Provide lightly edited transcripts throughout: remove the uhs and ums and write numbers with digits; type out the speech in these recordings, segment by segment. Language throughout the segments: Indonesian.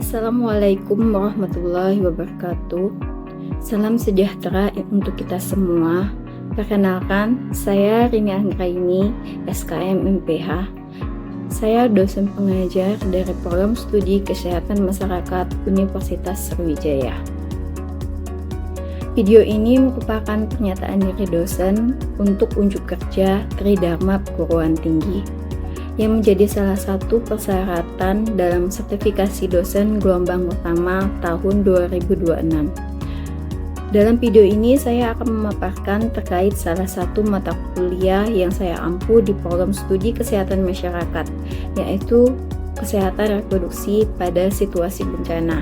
Assalamualaikum warahmatullahi wabarakatuh. Salam sejahtera untuk kita semua. Perkenalkan, saya Rini Anggraini, SKM MPH. Saya dosen pengajar dari Program Studi Kesehatan Masyarakat Universitas Sriwijaya. Video ini merupakan pernyataan dari dosen untuk unjuk kerja Tridharma Perguruan Tinggi yang menjadi salah satu persyaratan dalam sertifikasi dosen gelombang pertama tahun 2026. Dalam video ini saya akan memaparkan terkait salah satu mata kuliah yang saya ampu di program studi kesehatan masyarakat, yaitu kesehatan reproduksi pada situasi bencana.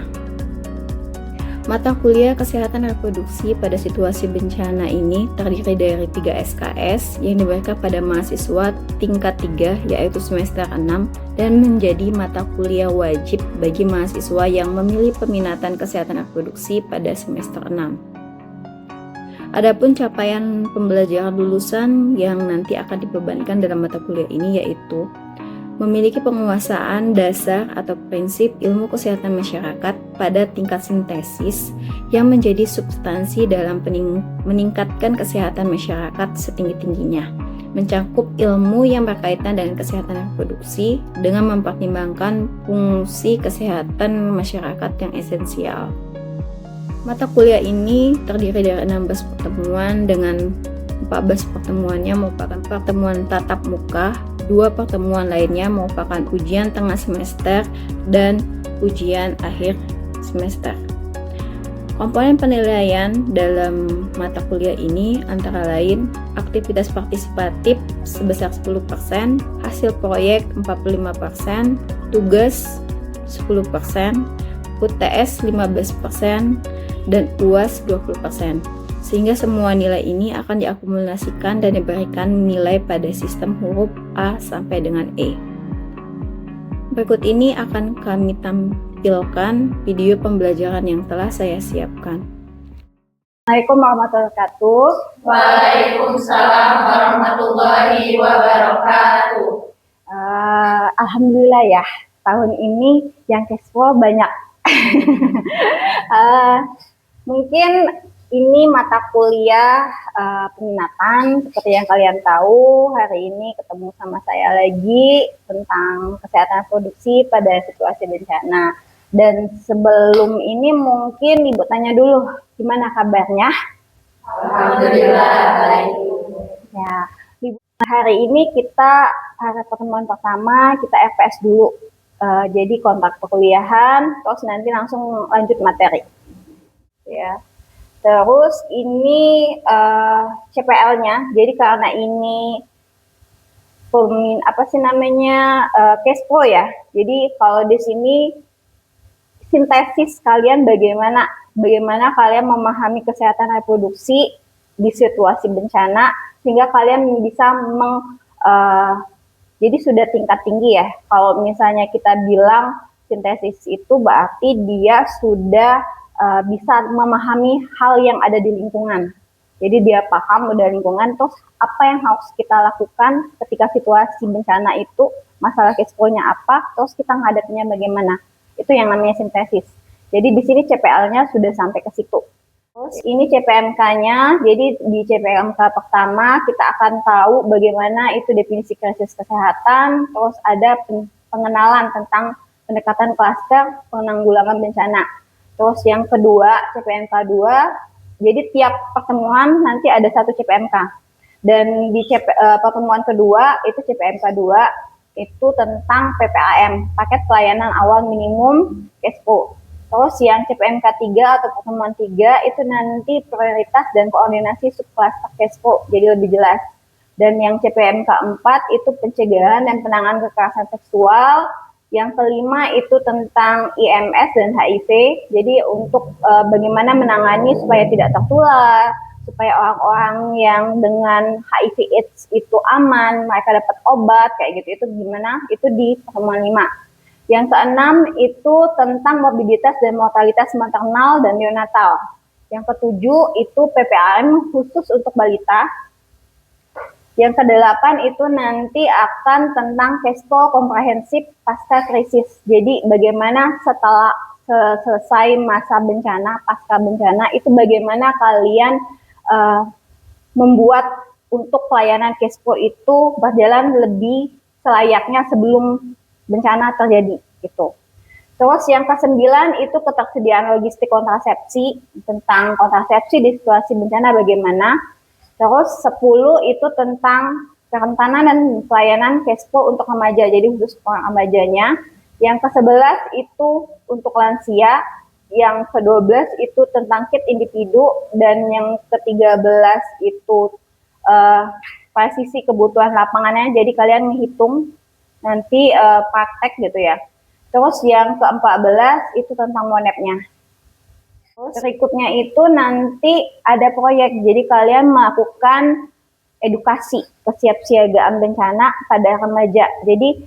Mata kuliah kesehatan reproduksi pada situasi bencana ini terdiri dari 3 SKS yang diberikan pada mahasiswa tingkat 3 yaitu semester 6 dan menjadi mata kuliah wajib bagi mahasiswa yang memilih peminatan kesehatan reproduksi pada semester 6. Adapun capaian pembelajaran lulusan yang nanti akan dibebankan dalam mata kuliah ini yaitu memiliki penguasaan dasar atau prinsip ilmu kesehatan masyarakat pada tingkat sintesis yang menjadi substansi dalam meningkatkan kesehatan masyarakat setinggi-tingginya, mencakup ilmu yang berkaitan dengan kesehatan reproduksi dengan mempertimbangkan fungsi kesehatan masyarakat yang esensial. Mata kuliah ini terdiri dari 16 pertemuan dengan 14 pertemuannya merupakan pertemuan tatap muka, 2 pertemuan lainnya merupakan ujian tengah semester dan ujian akhir semester. Komponen penilaian dalam mata kuliah ini antara lain aktivitas partisipatif sebesar 10%, hasil proyek 45%, tugas 10%, UTS 15%, dan UAS 20%. Sehingga semua nilai ini akan diakumulasikan dan diberikan nilai pada sistem huruf A sampai dengan E. Berikut ini akan kami tampilkan video pembelajaran yang telah saya siapkan. Assalamualaikum warahmatullahi wabarakatuh. Waalaikumsalam warahmatullahi wabarakatuh. Alhamdulillah ya, tahun ini yang kespo banyak. Mungkin ini mata kuliah peminatan, seperti yang kalian tahu, hari ini ketemu sama saya lagi tentang kesehatan reproduksi pada situasi bencana. Dan sebelum ini mungkin Ibu tanya dulu, gimana kabarnya? Alhamdulillah baik. Ya, Ibu, hari ini kita pada pertemuan pertama kita FPS dulu. Jadi kontak perkuliahan, terus nanti langsung lanjut materi. Ya. Terus ini CPL-nya, jadi karena ini Kespo ya. Jadi kalau di sini sintesis kalian bagaimana kalian memahami kesehatan reproduksi di situasi bencana sehingga kalian bisa jadi sudah tingkat tinggi ya. Kalau misalnya kita bilang sintesis itu berarti dia sudah bisa memahami hal yang ada di lingkungan. Jadi dia paham udah lingkungan, terus apa yang harus kita lakukan ketika situasi bencana itu, masalah kesponya apa, terus kita menghadapinya bagaimana. Itu yang namanya sintesis. Jadi di sini CPL-nya sudah sampai ke situ. Terus ini CPMK-nya, jadi di CPMK pertama kita akan tahu bagaimana itu definisi krisis kesehatan, terus ada pengenalan tentang pendekatan klaster penanggulangan bencana. Terus yang kedua, CPMK 2, jadi tiap pertemuan nanti ada satu CPMK. Dan di pertemuan kedua, itu CPMK 2, itu tentang PPAM, Paket Pelayanan Awal Minimum Kespo. Terus yang CPMK 3 atau pertemuan 3, itu nanti prioritas dan koordinasi subklaster Kespo, jadi lebih jelas. Dan yang CPMK 4, itu pencegahan dan penanganan kekerasan seksual. Yang kelima itu tentang IMS dan HIV, jadi untuk bagaimana menangani supaya tidak tertular, supaya orang-orang yang dengan HIV/AIDS itu aman, mereka dapat obat, kayak gitu, itu gimana? Itu di pertemuan 5. Yang keenam itu tentang morbiditas dan mortalitas maternal dan neonatal. Yang ketujuh itu PPAM khusus untuk balita. Yang ke-8 itu nanti akan tentang Kespo komprehensif pasca krisis. Jadi bagaimana setelah selesai masa bencana, pasca bencana, itu bagaimana kalian membuat untuk pelayanan Cashpro itu berjalan lebih selayaknya sebelum bencana terjadi gitu. Terus yang ke-9 itu ketersediaan logistik kontrasepsi, tentang kontrasepsi di situasi bencana bagaimana. Terus 10 itu tentang kerentanan dan pelayanan Cashpro untuk remaja, jadi khusus orang remajanya. Yang ke-11 itu untuk lansia, yang ke-12 itu tentang kit individu, dan yang ke-13 itu presisi kebutuhan lapangannya, jadi kalian menghitung nanti praktek gitu ya. Terus yang ke-14 itu tentang monepnya. Terus berikutnya itu nanti ada proyek, jadi kalian melakukan edukasi kesiapsiagaan bencana pada remaja. Jadi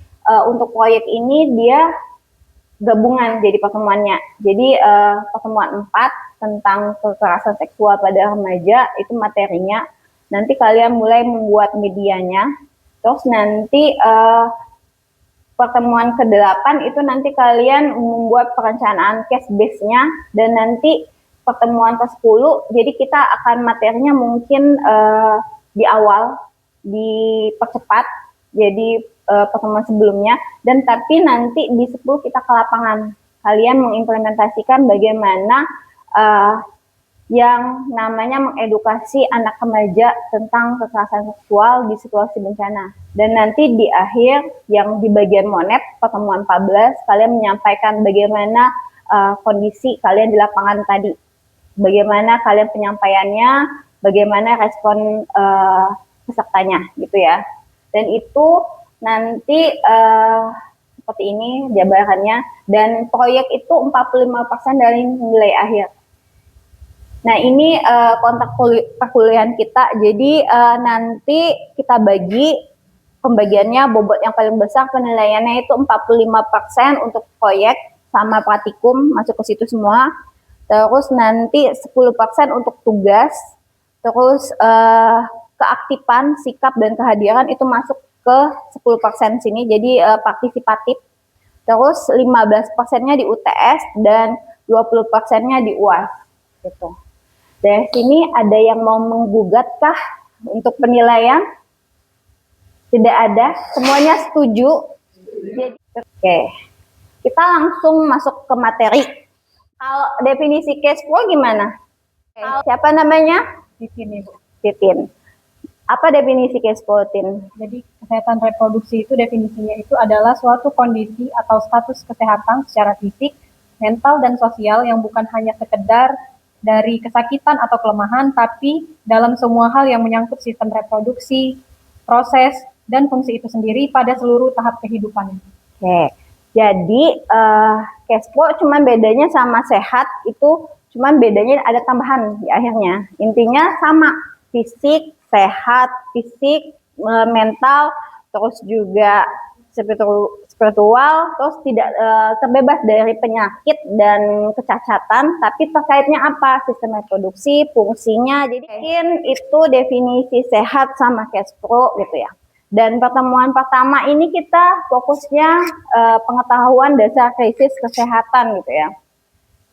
untuk proyek ini dia gabungan jadi pertemuannya. Jadi pertemuan 4 tentang kekerasan seksual pada remaja itu materinya. Nanti kalian mulai membuat medianya. Terus nanti pertemuan ke-8 itu nanti kalian membuat perencanaan case base-nya, dan nanti pertemuan ke-10 jadi kita akan materinya mungkin di awal dipercepat jadi pertemuan sebelumnya, dan tapi nanti di 10 kita ke lapangan, kalian mengimplementasikan bagaimana yang namanya mengedukasi anak remaja tentang kekerasan seksual di situasi bencana. Dan nanti di akhir yang di bagian monep pertemuan 14 kalian menyampaikan bagaimana kondisi kalian di lapangan tadi, bagaimana kalian penyampaiannya, bagaimana respon pesertanya gitu ya. Dan itu nanti seperti ini jabarannya, dan proyek itu 45% dari nilai akhir. Nah ini kontrak perkuliahan kita, jadi nanti kita bagi pembagiannya, bobot yang paling besar penilaiannya itu 45% untuk proyek sama praktikum masuk ke situ semua. Terus nanti 10% untuk tugas, terus keaktifan, sikap dan kehadiran itu masuk ke 10% sini, jadi partisipatif. Terus 15%-nya di UTS dan 20%-nya di UAS gitu. Dari sini ada yang mau menggugat kah untuk penilaian? Tidak ada, semuanya setuju. Jadi, oke, kita langsung masuk ke materi. Kalau definisi Cashpro gimana? Siapa namanya? Titin, Ibu. Titin. Apa definisi Cashpro, Tin? Jadi kesehatan reproduksi itu definisinya itu adalah suatu kondisi atau status kesehatan secara fisik, mental, dan sosial yang bukan hanya sekedar dari kesakitan atau kelemahan, tapi dalam semua hal yang menyangkut sistem reproduksi, proses, dan fungsi itu sendiri pada seluruh tahap kehidupannya. Oke, jadi Cashpro cuman bedanya sama sehat itu, cuman bedanya ada tambahan di akhirnya. Intinya sama, fisik, sehat, fisik, mental, terus juga spiritual, terus tidak terbebas dari penyakit dan kecacatan, tapi terkaitnya apa? Sistem reproduksi, fungsinya. Jadi mungkin itu definisi sehat sama Cashpro gitu ya. Dan pertemuan pertama ini kita fokusnya pengetahuan dasar krisis kesehatan gitu ya.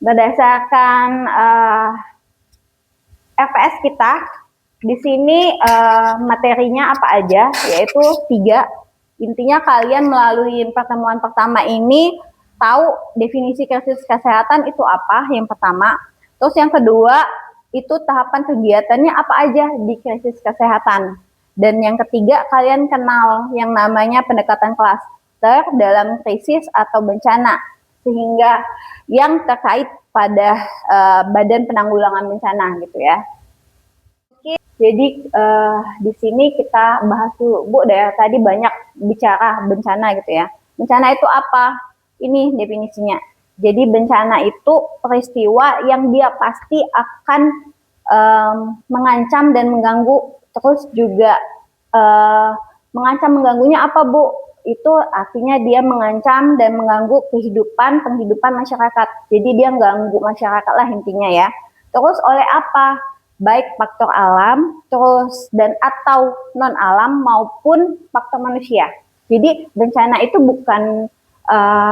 Berdasarkan RPS kita, di sini materinya apa aja, yaitu 3. Intinya kalian melalui pertemuan pertama ini tahu definisi krisis kesehatan itu apa, yang pertama. Terus yang kedua, itu tahapan kegiatannya apa aja di krisis kesehatan. Dan yang ketiga, kalian kenal yang namanya pendekatan klaster dalam krisis atau bencana, sehingga yang terkait pada Badan Penanggulangan Bencana gitu ya. Jadi di sini kita bahas dulu, Bu, dari tadi banyak bicara bencana gitu ya. Bencana itu apa? Ini definisinya. Jadi bencana itu peristiwa yang dia pasti akan mengancam dan mengganggu, terus juga mengancam mengganggunya apa, Bu? Itu artinya dia mengancam dan mengganggu penghidupan masyarakat. Jadi dia mengganggu masyarakat lah intinya ya. Terus oleh apa? Baik faktor alam, terus dan atau non alam maupun faktor manusia. Jadi bencana itu bukan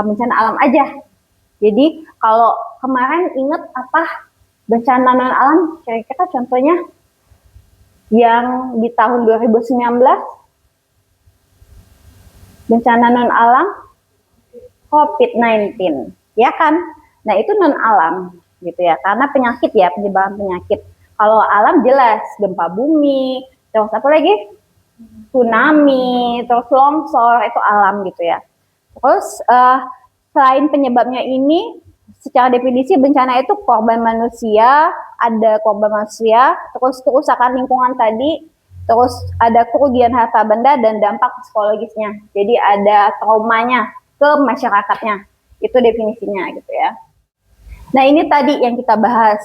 bencana alam aja, Jadi kalau kemarin ingat apa bencana non alam, kira-kira contohnya yang di tahun 2019 bencana non alam COVID-19, ya kan? Nah itu non alam gitu ya, karena penyakit ya, penyebaran penyakit. Kalau alam jelas gempa bumi, terus apa lagi? Tsunami, terus longsor, itu alam gitu ya. Terus selain penyebabnya ini, secara definisi bencana itu korban manusia, ada korban manusia, terus kerusakan lingkungan tadi, terus ada kerugian harta benda dan dampak psikologisnya. Jadi ada traumanya ke masyarakatnya. Itu definisinya gitu ya. Nah ini tadi yang kita bahas.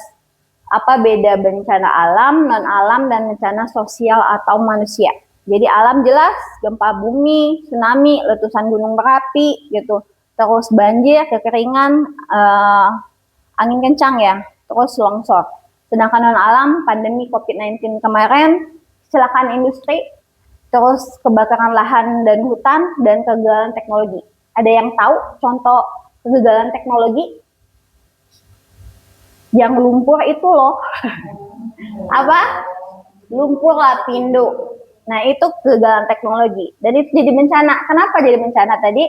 Apa beda bencana alam, non alam, dan bencana sosial atau manusia. Jadi alam jelas gempa bumi, tsunami, letusan gunung berapi gitu. Terus banjir, kekeringan, angin kencang ya, terus longsor. Sedangkan non alam, pandemi COVID-19 kemarin, kecelakaan industri, terus kebakaran lahan dan hutan, dan kegagalan teknologi. Ada yang tahu contoh kegagalan teknologi? Yang lumpur itu loh. Apa? Lumpur lapindo. Nah itu kegagalan teknologi. Dan itu jadi bencana. Kenapa jadi bencana tadi?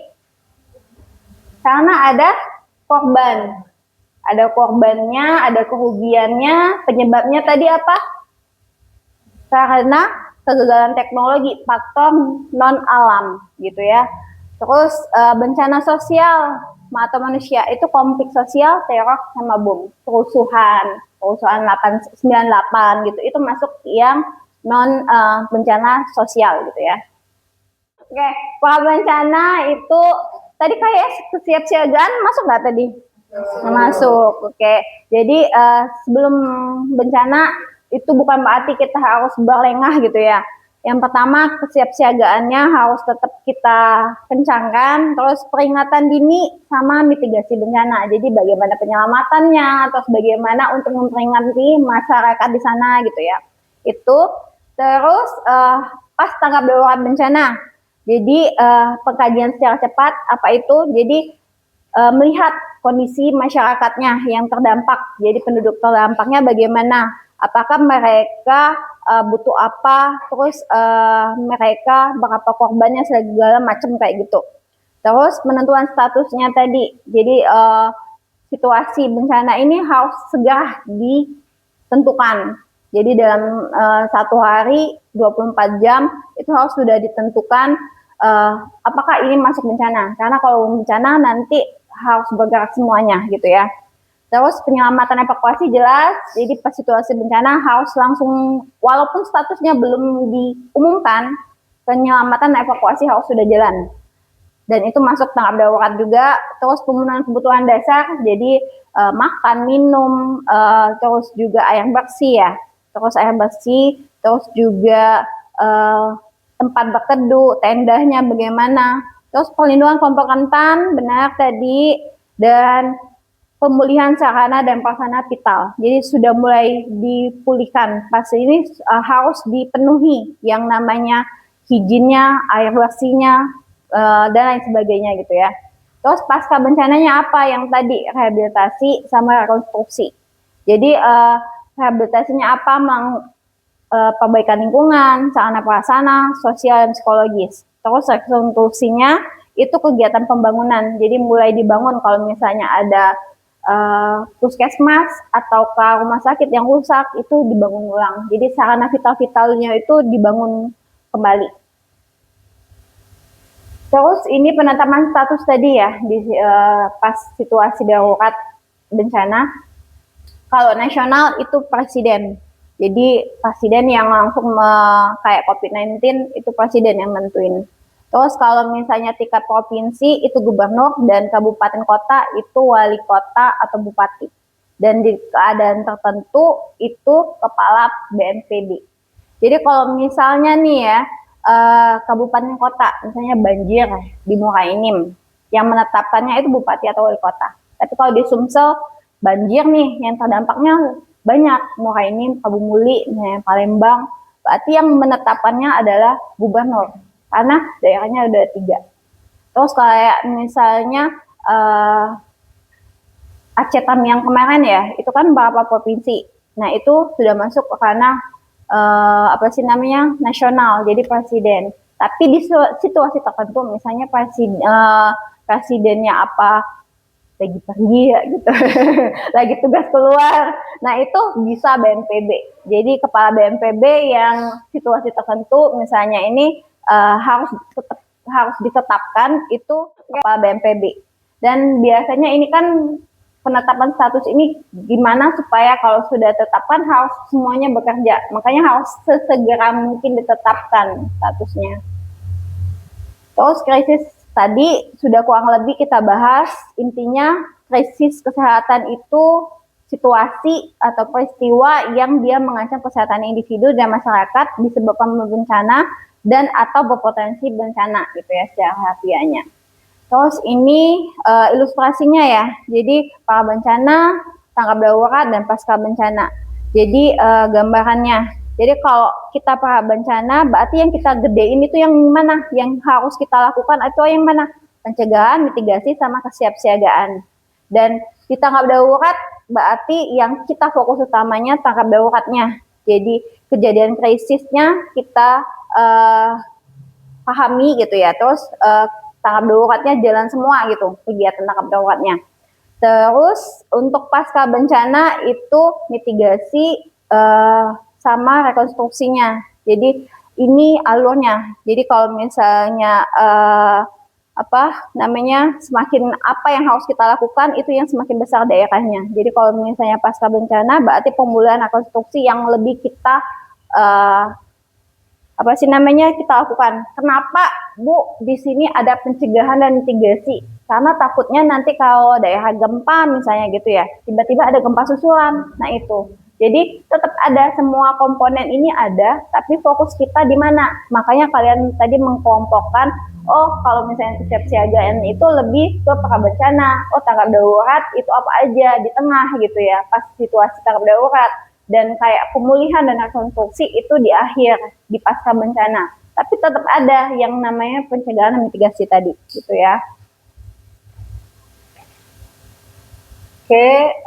Karena ada korban. Ada korbannya, ada kerugiannya. Penyebabnya tadi apa? Karena kegagalan teknologi, faktor non alam gitu ya. Terus bencana sosial atau manusia itu konflik sosial, teror sama bom, kerusuhan 98 gitu, itu masuk yang non bencana sosial gitu ya. Oke, pra bencana itu tadi kayak kesiapsiagaan masuk nggak tadi? Masuk. Oke, jadi sebelum bencana itu bukan berarti kita harus berlengah gitu ya. Yang pertama, kesiapsiagaannya harus tetap kita kencangkan, terus peringatan dini sama mitigasi bencana. Jadi bagaimana penyelamatannya, terus bagaimana untuk memperingati masyarakat di sana gitu ya. Itu terus pas tanggap darurat bencana. Jadi pengkajian secara cepat apa itu? Jadi melihat kondisi masyarakatnya yang terdampak. Jadi penduduk terdampaknya bagaimana? Apakah mereka butuh apa, terus mereka berapa korbannya, segala macam kayak gitu. Terus penentuan statusnya tadi, jadi situasi bencana ini harus segera ditentukan. Jadi dalam 1 hari 24 jam itu harus sudah ditentukan apakah ini masuk bencana. Karena kalau bencana nanti harus bergerak semuanya gitu ya. Terus penyelamatan evakuasi jelas, jadi pas situasi bencana harus langsung, walaupun statusnya belum diumumkan, penyelamatan evakuasi harus sudah jalan. Dan itu masuk tanggap darurat juga. Terus pemenuhan kebutuhan dasar, jadi makan, minum, terus juga air bersih ya. Terus air bersih, terus juga tempat berteduh, tendanya bagaimana. Terus perlindungan kelompok rentan, benar tadi, dan pemulihan sarana dan prasarana vital. Jadi sudah mulai dipulihkan. Pas ini harus dipenuhi yang namanya higiennya, air bersihnya, dan lain sebagainya gitu ya. Terus pasca bencananya apa yang tadi? Rehabilitasi sama rekonstruksi. Jadi rehabilitasinya apa? Perbaikan lingkungan, sarana prasarana, sosial dan psikologis. Terus rekonstruksinya itu kegiatan pembangunan. Jadi mulai dibangun kalau misalnya ada puskesmas atau ke rumah sakit yang rusak itu dibangun ulang. Jadi sarana vital-vitalnya itu dibangun kembali. Terus ini penetapan status tadi ya di pas situasi darurat bencana. Kalau nasional itu presiden. Jadi presiden yang langsung kayak COVID-19 itu presiden yang nentuin. Terus kalau misalnya tingkat provinsi itu gubernur dan kabupaten kota itu wali kota atau bupati. Dan di keadaan tertentu itu kepala BNPB. Jadi kalau misalnya nih ya kabupaten kota misalnya banjir di Muara Enim, yang menetapkannya itu bupati atau wali kota. Tapi kalau di Sumsel banjir nih yang terdampaknya banyak, Muara Enim, Kabumuli, Palembang, berarti yang menetapkannya adalah gubernur. Karena daerahnya ada 3. Terus kayak misalnya Aceh yang kemarin ya, itu kan beberapa provinsi. Nah, itu sudah masuk ke ranah nasional, jadi presiden. Tapi di situasi tertentu, misalnya presidennya lagi pergi ya gitu, lagi tugas keluar. Nah, itu bisa BNPB. Jadi kepala BNPB yang situasi tertentu, misalnya ini harus ditetapkan itu kepala BNPB. Dan biasanya ini kan penetapan status ini gimana supaya kalau sudah ditetapkan harus semuanya bekerja. Makanya harus sesegera mungkin ditetapkan statusnya. Terus krisis tadi sudah kurang lebih kita bahas. Intinya krisis kesehatan itu situasi atau peristiwa yang dia mengancam kesehatan individu dan masyarakat disebabkan bencana dan atau berpotensi bencana gitu ya secara harfiahnya. Terus ini ilustrasinya ya. Jadi para bencana, tanggap darurat, dan pasca bencana. Jadi gambarannya. Jadi kalau kita para bencana, berarti yang kita gedein itu yang mana? Yang harus kita lakukan itu yang mana? Pencegahan, mitigasi, sama kesiapsiagaan. Dan di tanggap darurat, berarti yang kita fokus utamanya tanggap daruratnya. Jadi kejadian krisisnya kita pahami gitu ya. Terus tanggap daruratnya jalan semua gitu, kegiatan tanggap daruratnya. Terus untuk pasca bencana itu mitigasi sama rekonstruksinya. Jadi ini alurnya. Jadi kalau misalnya semakin apa yang harus kita lakukan itu yang semakin besar daerahnya. Jadi kalau misalnya pasca bencana berarti pemulihan rekonstruksi yang lebih kita kita lakukan. Kenapa Bu di sini ada pencegahan dan mitigasi? Karena takutnya nanti kalau daerah gempa misalnya gitu ya, tiba-tiba ada gempa susulan. Nah itu. Jadi tetap ada semua komponen ini ada, tapi fokus kita di mana? Makanya kalian tadi mengkelompokkan, oh kalau misalnya kesiapsiagaan itu lebih ke prabencana, oh tanggap darurat itu apa aja di tengah gitu ya, pas situasi tanggap darurat. Dan kayak pemulihan dan rekonstruksi itu di akhir, di pasca bencana. Tapi tetap ada yang namanya pencegahan dan mitigasi tadi, gitu ya. Oke,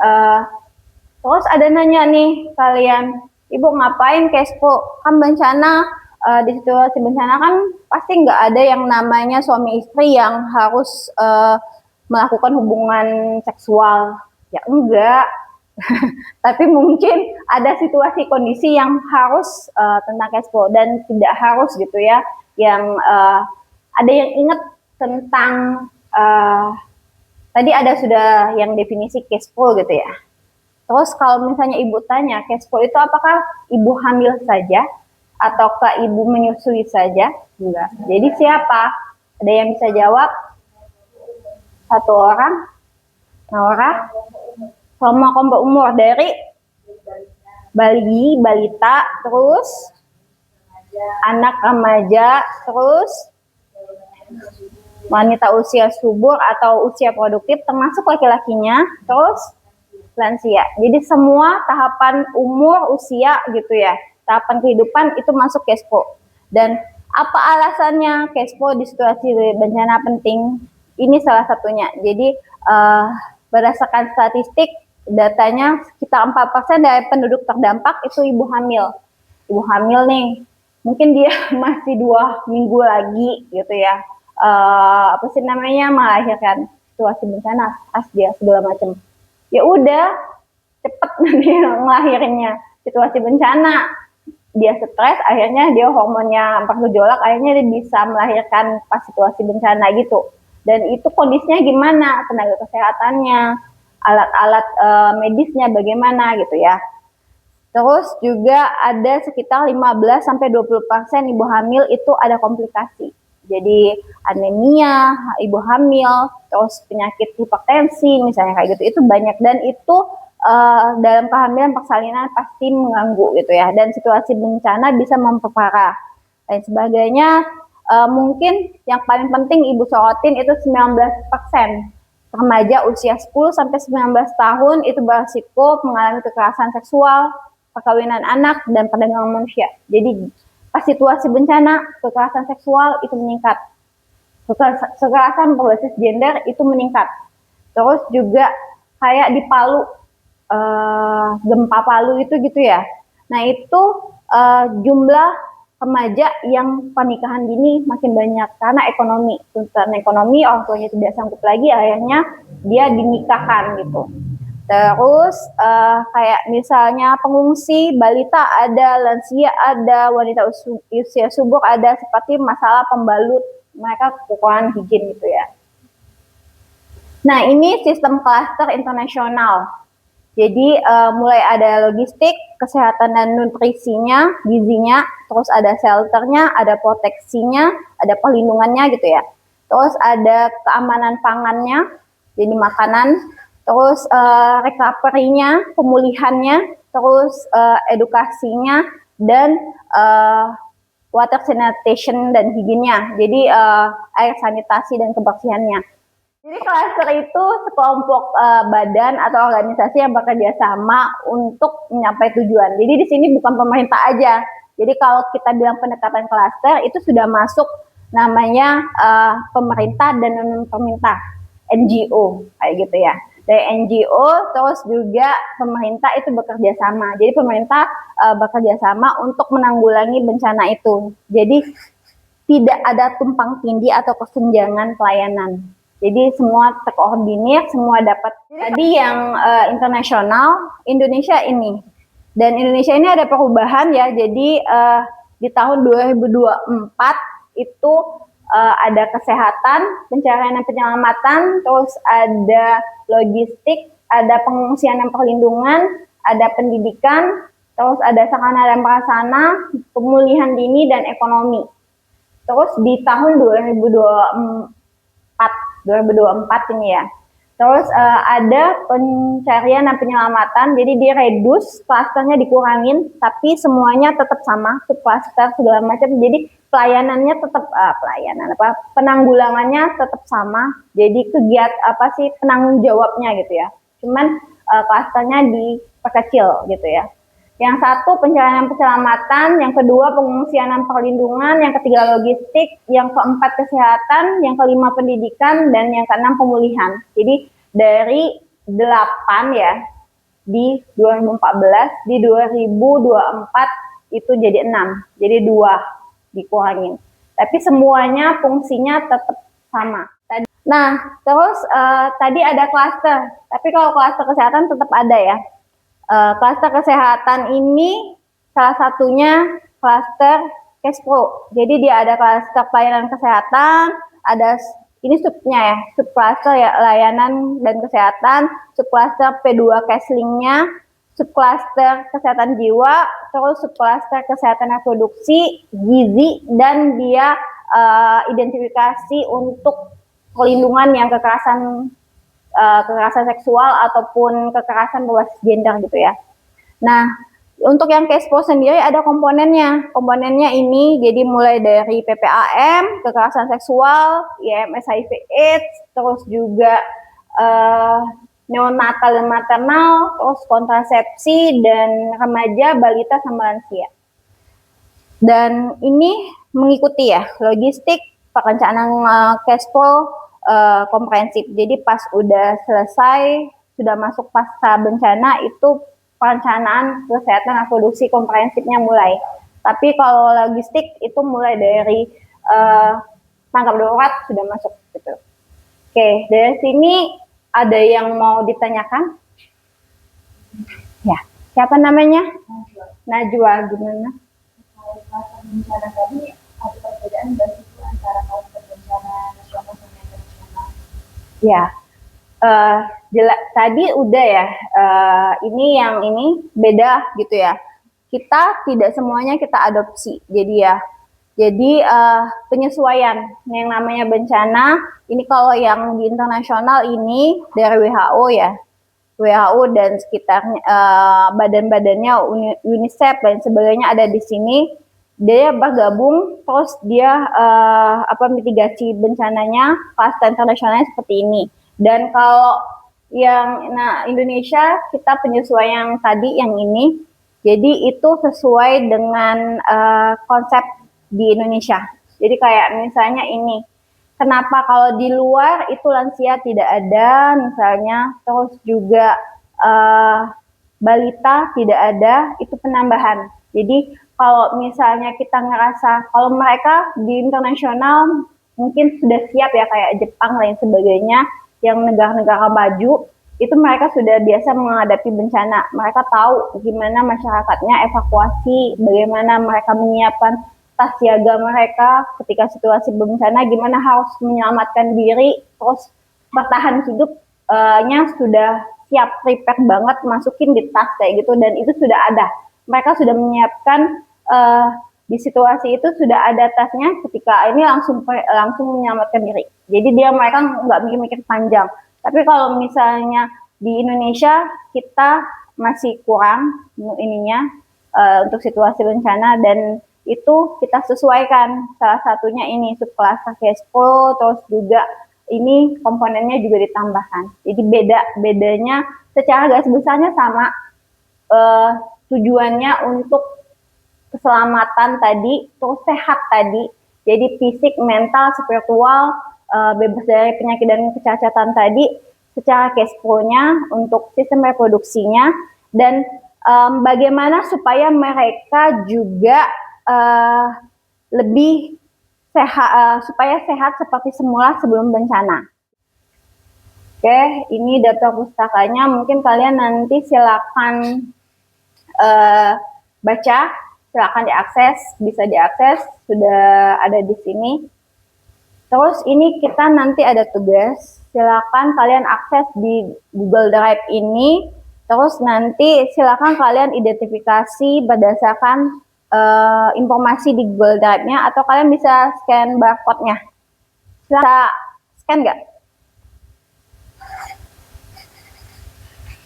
terus ada nanya nih kalian, Ibu ngapain Kespo? Kan bencana, di situasi bencana kan pasti nggak ada yang namanya suami istri yang harus melakukan hubungan seksual. Ya enggak. Tapi mungkin ada situasi kondisi yang harus tentang Kespo dan tidak harus gitu ya. Yang ada yang ingat tentang tadi ada sudah yang definisi Kespo gitu ya. Terus kalau misalnya ibu tanya Kespo itu apakah ibu hamil saja ataukah ibu menyusui saja? Enggak. Jadi siapa? Ada yang bisa jawab? Satu orang? Naura? Selama kelompok umur dari bayi, balita, terus anak remaja, terus wanita usia subur atau usia produktif, termasuk laki-lakinya, terus lansia. Jadi semua tahapan umur, usia gitu ya, tahapan kehidupan itu masuk Kespo. Dan apa alasannya Kespo di situasi bencana penting? Ini salah satunya. Jadi berdasarkan statistik, datanya sekitar 4% dari penduduk terdampak itu ibu hamil. Ibu hamil nih, mungkin dia masih 2 minggu lagi gitu ya. Melahirkan, situasi bencana, dia segala macam. Ya udah, cepet nanti ngelahirinnya. Situasi bencana, dia stres, akhirnya dia hormonnya bergejolak, akhirnya dia bisa melahirkan pas situasi bencana gitu. Dan itu kondisinya gimana, tenaga kesehatannya, alat-alat medisnya bagaimana gitu ya. Terus juga ada sekitar 15-20% ibu hamil itu ada komplikasi. Jadi anemia, ibu hamil, terus penyakit hipertensi misalnya kayak gitu, itu banyak dan itu dalam kehamilan persalinan pasti mengganggu gitu ya. Dan situasi bencana bisa memperparah dan sebagainya. Mungkin yang paling penting ibu sorotin itu 19%. Remaja usia 10-19 tahun itu berisiko mengalami kekerasan seksual, perkawinan anak, dan perdagangan manusia. Jadi pas situasi bencana, kekerasan seksual itu meningkat. Kekerasan berbasis gender itu meningkat. Terus juga kayak di Palu, gempa Palu itu gitu ya. Nah itu jumlah remaja yang pernikahan dini makin banyak karena ekonomi, tuntutan ekonomi, orang tuanya tidak sanggup lagi, akhirnya dia dinikahkan gitu. Terus kayak misalnya pengungsi, balita ada, lansia ada, wanita usia subur ada, seperti masalah pembalut, mereka kekurangan higien gitu ya. Nah ini sistem klaster internasional. Jadi mulai ada logistik, kesehatan dan nutrisinya, gizinya, terus ada shelternya, ada proteksinya, ada perlindungannya gitu ya. Terus ada keamanan pangannya, jadi makanan, terus recovery-nya, pemulihannya, terus edukasinya, dan water sanitation dan higiennya. Jadi air sanitasi dan kebersihannya. Jadi klaster itu sekelompok badan atau organisasi yang bekerja sama untuk mencapai tujuan. Jadi di sini bukan pemerintah aja. Jadi kalau kita bilang pendekatan klaster itu sudah masuk namanya pemerintah dan non-pemerintah, NGO kayak gitu ya. Dari NGO terus juga pemerintah itu bekerja sama. Jadi pemerintah bekerja sama untuk menanggulangi bencana itu. Jadi tidak ada tumpang tindih atau kesenjangan pelayanan. Jadi semua terkoordinir, semua dapat. Tadi yang internasional, Indonesia ini. Dan Indonesia ini ada perubahan ya, jadi di tahun 2024 itu ada kesehatan, pencarian dan penyelamatan, terus ada logistik, ada pengungsian dan perlindungan, ada pendidikan, terus ada sarana dan prasarana, pemulihan dini, dan ekonomi. Terus di tahun 2024 ini ya. Terus ada pencarian dan penyelamatan, jadi diredus, klasternya dikurangin, tapi semuanya tetap sama, subklaster segala macam. Jadi pelayanannya tetap penanggulangannya tetap sama. Jadi penanggung jawabnya gitu ya. Cuman klasternya diperkecil gitu ya. Yang satu pencarian penyelamatan, yang kedua pengungsian dan perlindungan, yang ketiga logistik, yang keempat kesehatan, yang kelima pendidikan, dan yang keenam pemulihan. Jadi dari 8 ya di 2014, di 2024 itu jadi 6, jadi 2 dikurangin. Tapi semuanya fungsinya tetap sama. Nah, terus tadi ada klaster, tapi kalau klaster kesehatan tetap ada ya. Klaster kesehatan ini salah satunya klaster Cashpro. Jadi dia ada klaster pelayanan kesehatan, ada ini subnya ya, subklaster ya layanan dan kesehatan, subklaster P2 Cashlink-nya, subklaster kesehatan jiwa, terus subklaster kesehatan reproduksi, gizi, dan dia identifikasi untuk perlindungan yang kekerasan seksual ataupun kekerasan berbasis gender gitu ya. Nah, untuk yang Cashpro sendiri ada komponennya. Komponennya ini jadi mulai dari PPAM, kekerasan seksual, IMS HIV/AIDS, terus juga neonatal dan maternal, terus kontrasepsi, dan remaja, balita, sama lansia. Dan ini mengikuti ya logistik, perencanaan Cashpro komprehensif. Jadi pas udah selesai, sudah masuk pasca bencana, itu perencanaan kesehatan dan produksi komprehensifnya mulai. Tapi kalau logistik itu mulai dari tanggap darurat sudah masuk gitu. Oke, dari sini ada yang mau ditanyakan? Ya, siapa namanya? Najwa, gimana? Kalau bencana tadi ada perbedaan dari itu antara kawasan bencana nasional dan internasional. Ya, tadi udah ya. Ini beda gitu ya. Kita tidak semuanya kita adopsi. Jadi penyesuaian yang namanya bencana. Ini kalau yang di internasional ini dari WHO ya. WHO dan sekitarnya badan-badannya UNICEF dan sebagainya ada di sini. Dia bergabung, terus dia mitigasi bencananya pasca internasionalnya seperti ini. Dan kalau yang Indonesia kita penyesuaian yang tadi yang ini, jadi itu sesuai dengan konsep di Indonesia. Jadi kayak misalnya ini, Kenapa kalau di luar itu lansia tidak ada misalnya, terus juga balita tidak ada, itu penambahan. Jadi kalau misalnya kita ngerasa kalau mereka di internasional mungkin sudah siap ya kayak Jepang lain sebagainya yang negara-negara maju, itu mereka sudah biasa menghadapi bencana. Mereka tahu gimana masyarakatnya evakuasi, bagaimana mereka menyiapkan tas siaga mereka ketika situasi bencana, gimana harus menyelamatkan diri, terus bertahan hidupnya sudah siap, prepare banget, masukin di tas kayak gitu, dan itu sudah ada. Mereka sudah menyiapkan di situasi itu sudah ada tasnya, ketika ini langsung menyelamatkan diri. Jadi mereka nggak mikir-mikir panjang. Tapi kalau misalnya di Indonesia kita masih kurang ininya untuk situasi bencana, dan itu kita sesuaikan. Salah satunya ini subkelas cash flow, terus juga ini komponennya juga ditambahkan. Jadi bedanya secara garis besarnya sama, tujuannya untuk keselamatan tadi, terus sehat tadi. Jadi fisik, mental, spiritual, bebas dari penyakit dan kecacatan tadi, secara cash flow-nya untuk sistem reproduksinya, dan bagaimana supaya mereka juga lebih sehat, supaya sehat seperti semula sebelum bencana. Oke, ini daftar pustakanya. Mungkin kalian nanti silakan baca, silakan diakses, bisa diakses, sudah ada di sini. Terus ini kita nanti ada tugas, silakan kalian akses di Google Drive ini. Terus nanti silakan kalian identifikasi berdasarkan informasi di Google Drive-nya, atau kalian bisa scan barcode-nya. Bisa scan nggak?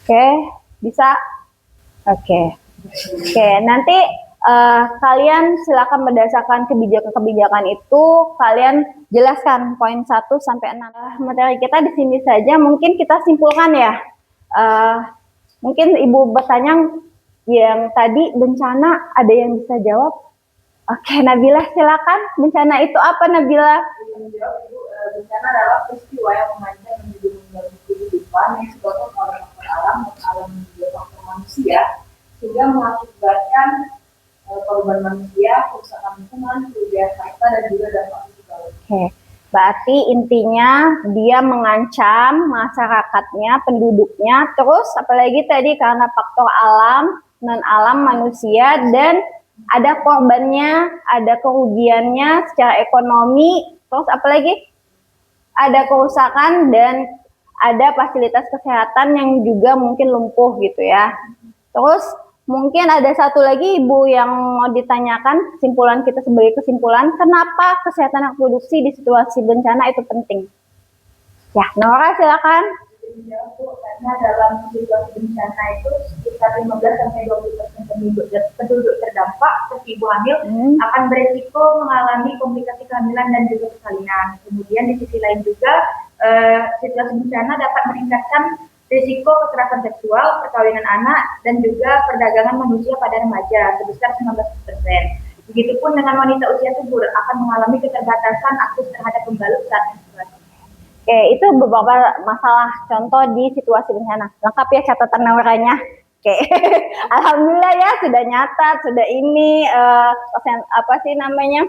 Oke, bisa? Oke, nanti kalian silakan berdasarkan kebijakan-kebijakan itu, kalian jelaskan poin 1 sampai 6. Materi kita di sini saja, mungkin kita simpulkan ya. Mungkin Ibu bertanya, yang tadi bencana ada yang bisa jawab? Oke, Nabila silakan. Bencana itu apa, Nabila? Bencana adalah peristiwa yang mengancam dan juga mengganggu kehidupan yang disebabkan oleh faktor alam dan alam juga faktor manusia, sehingga mengakibatkan korban manusia, kerusakan lingkungan, kerugian harta, dan juga dampak sosial. Oke, berarti intinya dia mengancam masyarakatnya, penduduknya, terus apalagi tadi karena faktor alam, non-alam, manusia, dan ada korbannya, ada kerugiannya secara ekonomi, terus apalagi ada kerusakan, dan ada fasilitas kesehatan yang juga mungkin lumpuh gitu ya. Terus mungkin ada satu lagi Ibu yang mau ditanyakan, kesimpulan kita sebagai kesimpulan, kenapa kesehatan reproduksi di situasi bencana itu penting? Ya, Nora silakan. Karena dalam situasi bencana itu sekitar 15-20% penduduk terdampak seperti ibu hamil akan beresiko mengalami komplikasi kehamilan dan juga persalinan. Kemudian di sisi lain juga situasi bencana dapat meningkatkan risiko kekerasan seksual, perkawinan anak, dan juga perdagangan manusia pada remaja sebesar 19%. Begitupun dengan wanita usia subur akan mengalami keterbatasan akses terhadap pembalut saat menstruasi. Oke, itu beberapa masalah contoh di situasi bencana. Lengkap ya catatan Nauranya. Oke, alhamdulillah ya sudah nyata, sudah ini apa sih namanya?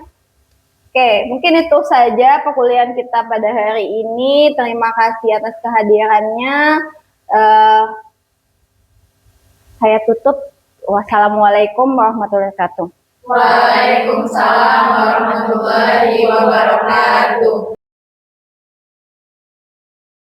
Oke, mungkin itu saja perkuliahan kita pada hari ini. Terima kasih atas kehadirannya. Saya tutup. Wassalamualaikum warahmatullahi wabarakatuh. Waalaikumsalam warahmatullahi wabarakatuh.